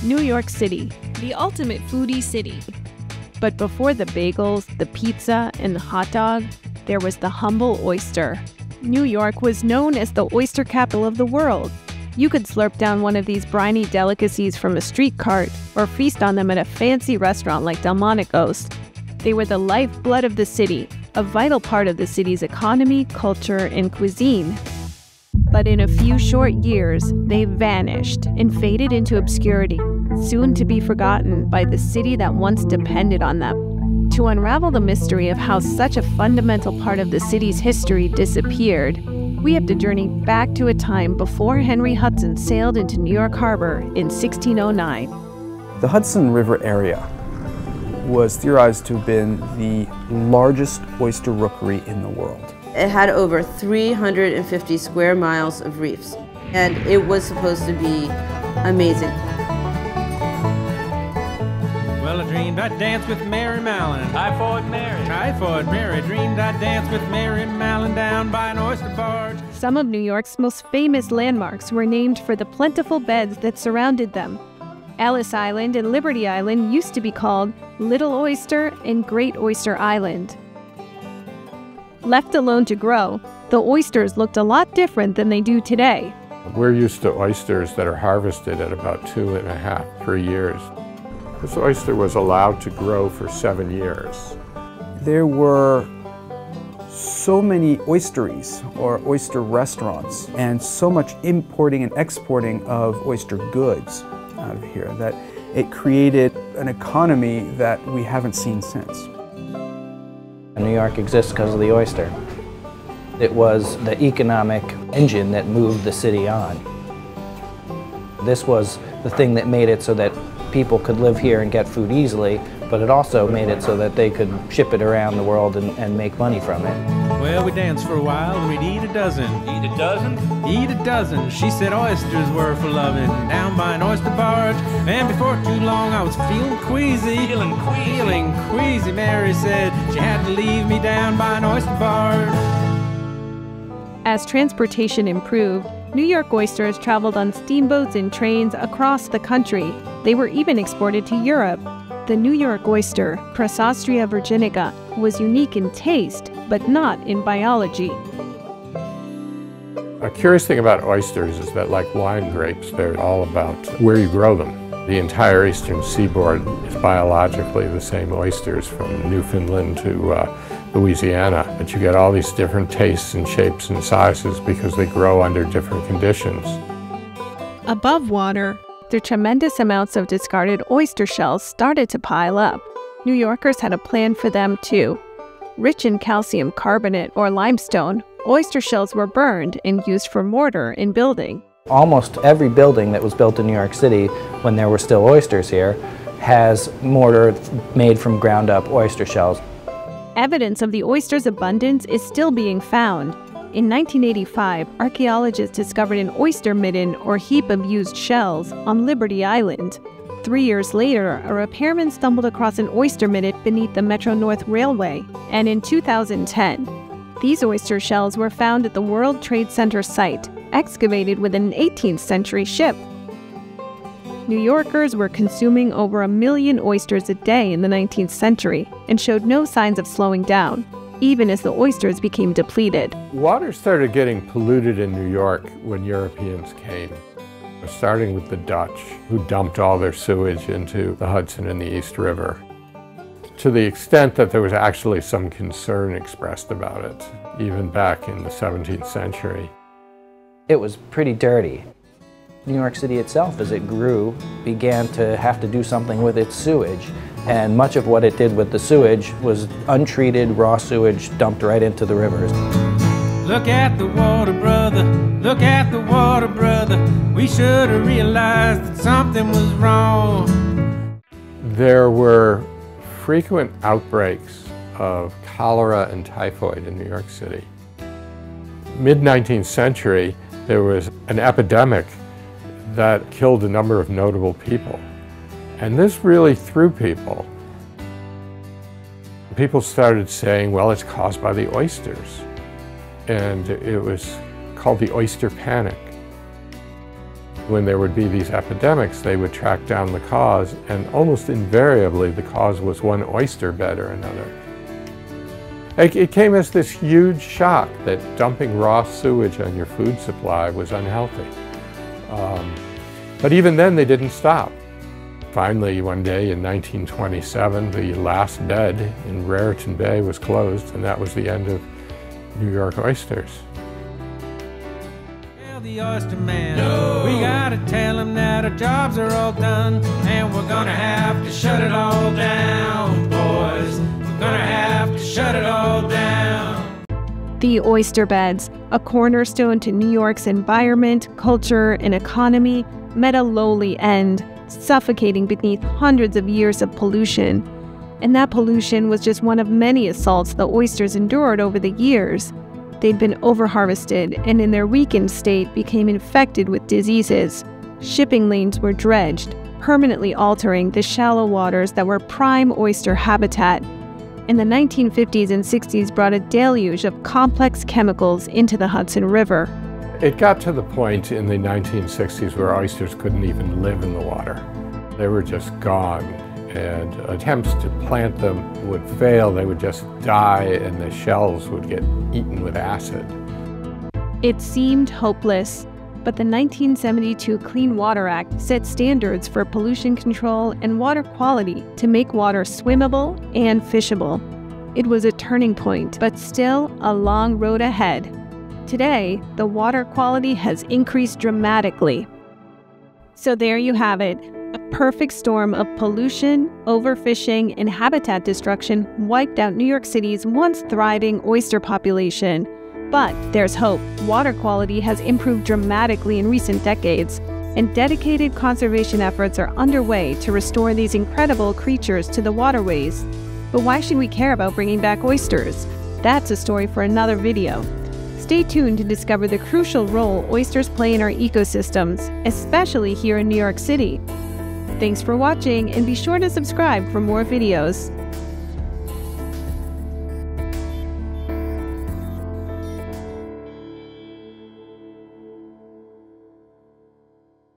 New York City, the ultimate foodie city. But before the bagels, the pizza, and the hot dog, there was the humble oyster. New York was known as the oyster capital of the world. You could slurp down one of these briny delicacies from a street cart or feast on them at a fancy restaurant like Delmonico's. They were the lifeblood of the city, a vital part of the city's economy, culture, and cuisine. But in a few short years, they vanished and faded into obscurity, soon to be forgotten by the city that once depended on them. To unravel the mystery of how such a fundamental part of the city's history disappeared, we have to journey back to a time before Henry Hudson sailed into New York Harbor in 1609. The Hudson River area was theorized to have been the largest oyster rookery in the world. It had over 350 square miles of reefs, and it was supposed to be amazing. Well, I dreamed I'd dance with Mary Mallon. Typhoid Mary Dreamed I'd dance with Mary Mallon down by an oyster barge. Some of New York's most famous landmarks were named for the plentiful beds that surrounded them. Ellis Island and Liberty Island used to be called Little Oyster and Great Oyster Island. Left alone to grow, the oysters looked a lot different than they do today. We're used to oysters that are harvested at about 2.5, 3 years. This oyster was allowed to grow for 7 years. There were so many oysteries or oyster restaurants and so much importing and exporting of oyster goods out of here that it created an economy that we haven't seen since. New York exists because of the oyster. It was the economic engine that moved the city on. This was the thing that made it so that people could live here and get food easily, but it also made it so that they could ship it around the world and make money from it. Well, we danced for a while and we'd eat a dozen. Eat a dozen? Eat a dozen. She said oysters were for loving down by an oyster barge. And before too long I was feeling queasy. Feeling queasy, Mary said. She had to leave me down by an oyster barge. As transportation improved, New York oysters traveled on steamboats and trains across the country. They were even exported to Europe. The New York oyster, Crassostrea virginica, was unique in taste, but not in biology. A curious thing about oysters is that, like wine grapes, they're all about where you grow them. The entire eastern seaboard is biologically the same oysters from Newfoundland to Louisiana, but you get all these different tastes and shapes and sizes because they grow under different conditions. Above water, the tremendous amounts of discarded oyster shells started to pile up. New Yorkers had a plan for them too. Rich in calcium carbonate or limestone, oyster shells were burned and used for mortar in building. Almost every building that was built in New York City when there were still oysters here has mortar made from ground up oyster shells. Evidence of the oyster's abundance is still being found. In 1985, archaeologists discovered an oyster midden or heap of used shells on Liberty Island. 3 years later, a repairman stumbled across an oyster midden beneath the Metro-North Railway, and in 2010, these oyster shells were found at the World Trade Center site, excavated with an 18th century ship. New Yorkers were consuming over 1 million oysters a day in the 19th century and showed no signs of slowing down, even as the oysters became depleted. Water started getting polluted in New York when Europeans came, starting with the Dutch, who dumped all their sewage into the Hudson and the East River, to the extent that there was actually some concern expressed about it, even back in the 17th century. It was pretty dirty. New York City itself, as it grew, began to have to do something with its sewage. And much of what it did with the sewage was untreated, raw sewage dumped right into the rivers. Look at the water, brother. Look at the water, brother. We should have realized that something was wrong. There were frequent outbreaks of cholera and typhoid in New York City. Mid-19th century, there was an epidemic that killed a number of notable people. And this really threw people. People started saying, well, it's caused by the oysters. And it was called the oyster panic. When there would be these epidemics, they would track down the cause, and almost invariably the cause was one oyster bed or another. It came as this huge shock that dumping raw sewage on your food supply was unhealthy. But even then they didn't stop. Finally, one day in 1927, the last bed in Raritan Bay was closed, and that was the end of New York oysters. Tell the oyster man, no. We gotta tell him that our jobs are all done, and we're gonna have to shut it all down, boys. We're gonna have to shut it all down. The oyster beds, a cornerstone to New York's environment, culture, and economy, met a lowly end, suffocating beneath hundreds of years of pollution. And that pollution was just one of many assaults the oysters endured over the years. They'd been overharvested and in their weakened state became infected with diseases. Shipping lanes were dredged, permanently altering the shallow waters that were prime oyster habitat. And the 1950s and 60s brought a deluge of complex chemicals into the Hudson River. It got to the point in the 1960s where oysters couldn't even live in the water. They were just gone, and attempts to plant them would fail. They would just die, and the shells would get eaten with acid. It seemed hopeless, but the 1972 Clean Water Act set standards for pollution control and water quality to make water swimmable and fishable. It was a turning point, but still a long road ahead. Today, the water quality has increased dramatically. So there you have it. A perfect storm of pollution, overfishing, and habitat destruction wiped out New York City's once thriving oyster population. But there's hope. Water quality has improved dramatically in recent decades, and dedicated conservation efforts are underway to restore these incredible creatures to the waterways. But why should we care about bringing back oysters? That's a story for another video. Stay tuned to discover the crucial role oysters play in our ecosystems, especially here in New York City. Thanks for watching, and be sure to subscribe for more videos.